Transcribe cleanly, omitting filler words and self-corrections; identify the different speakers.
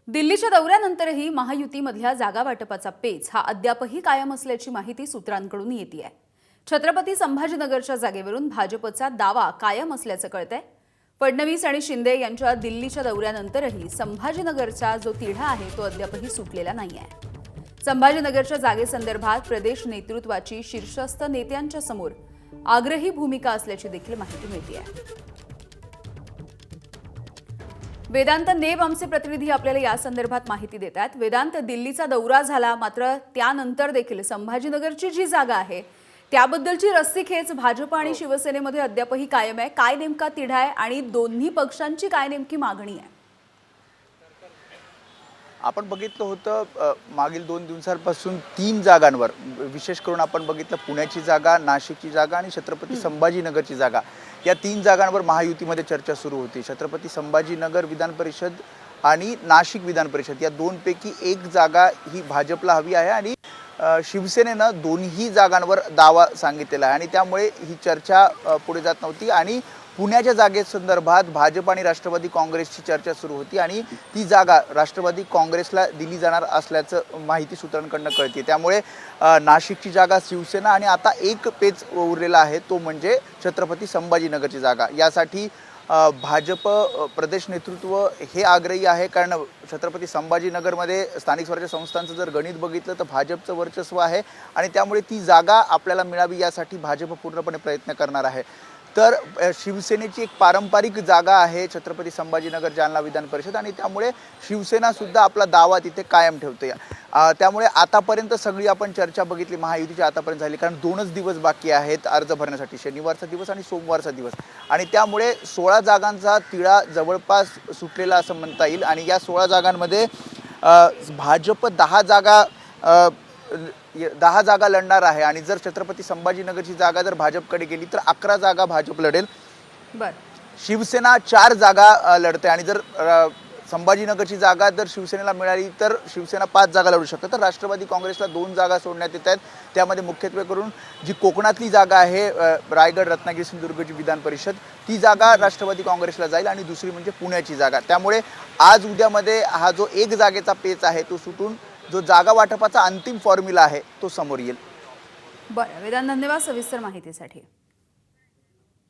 Speaker 1: दिल्लीच्या दौऱ्यानंतरही महायुतीमधल्या जागा वाटपाचा पेच हा अद्यापही कायम असल्याची माहिती सूत्रांकडून येतेय। छत्रपती संभाजीनगरच्या जागेवरून भाजपचा दावा कायम असल्याचं कळतंय। फडणवीस आणि शिंदे यांच्या दिल्लीच्या दौऱ्यानंतरही संभाजीनगरचा जो तिढा आहे तो अद्यापही सुटलेला नाहीये। संभाजीनगरच्या जागेसंदर्भात प्रदेश नेतृत्वाची शीर्षस्थ नेत्यांच्या समोर आग्रही भूमिका असल्याची देखील माहिती मिळतेय। वेदांत नेब आमचे प्रतिनिधी आपल्याला या संदर्भात माहिती देतात। वेदांत, दिल्लीचा दौरा झाला, मात्र त्यानंतर देखील संभाजीनगरची जी जागा आहे त्याबद्दलची रस्सीखेच भाजप आणि शिवसेनेमध्ये अद्यापही कायम आहे। काय नेमका तिढा आहे आणि दोन्ही पक्षांची काय नेमकी मागणी आहे?
Speaker 2: आपण बघितलं होतं मागील 2 दिवसांपासून 3 जागांवर, विशेष करून आपण बघितलं पुण्याची जागा, नाशिकची जागा आणि छत्रपती संभाजीनगरची जागा, या 3 जागांवर महायुतीमध्ये चर्चा सुरू होती। छत्रपती संभाजीनगर विधान परिषद आणि नाशिक विधान परिषद या दोनपैकी एक जागा ही भाजपला हवी आहे आणि शिवसेनेनं दोन्ही जागांवर दावा सांगितलेला आहे आणि त्यामुळे ही चर्चा पुढे जात नव्हती आणि पुण्याच्या जागेसंदर्भात भाजप आणि राष्ट्रवादी काँग्रेसची चर्चा सुरू होती आणि ती जागा राष्ट्रवादी काँग्रेसला दिली जाणार असल्याचं माहिती सूत्रांकडून कळते। त्यामुळे नाशिकची जागा शिवसेना आणि आता एक पेच उरलेला आहे तो म्हणजे छत्रपती संभाजीनगरची जागा। यासाठी भाजप प्रदेश नेतृत्व हे आग्रही आहे, कारण छत्रपती संभाजीनगरमध्ये स्थानिक स्वराज्य संस्थांचं जर गणित बघितलं तर भाजपचं वर्चस्व आहे आणि त्यामुळे ती जागा आपल्याला मिळावी यासाठी भाजप पूर्णपणे प्रयत्न करणार आहे। तर शिवसेनेची एक पारंपरिक जागा आहे छत्रपती संभाजीनगर जालना विधान परिषद आणि त्यामुळे शिवसेना सुद्धा आपला दावा तिथे कायम ठेवते। त्यामुळे आतापर्यंत सगळी आपण चर्चा बघितली महायुतीची आतापर्यंत झाली, कारण 2च दिवस बाकी आहेत अर्ज भरण्यासाठी, शनिवारचा दिवस आणि सोमवारचा दिवस, आणि त्यामुळे 16 जागांचा तिढा जवळपास सुटलेला असं म्हणता येईल आणि या 16 जागांमध्ये भाजप 10 जागा लढणार आहे आणि जर छत्रपती संभाजीनगरची जागा जर भाजपकडे गेली तर 11 जागा भाजप लढेल। शिवसेना 4 जागा लढते आणि जर संभाजीनगरची जागा जर शिवसेनेला मिळाली तर शिवसेना 5 जागा लढू शकते। तर राष्ट्रवादी काँग्रेसला 2 जागा सोडण्यात येत आहेत। त्यामध्ये मुख्यत्वे करून जी कोकणातली जागा आहे रायगड, रत्नागिरी, सिंधुदुर्गची विधान परिषद, ती जागा राष्ट्रवादी काँग्रेसला जाईल आणि दुसरी म्हणजे पुण्याची जागा। त्यामुळे आज उद्यामध्ये हा जो एक जागेचा पेच आहे तो सुटून जो जागा वाटपाचा अंतिम फॉर्म्युला आहे तो समोर येईल।
Speaker 1: बरं, वेदांत, धन्यवाद सविस्तर माहितीसाठी।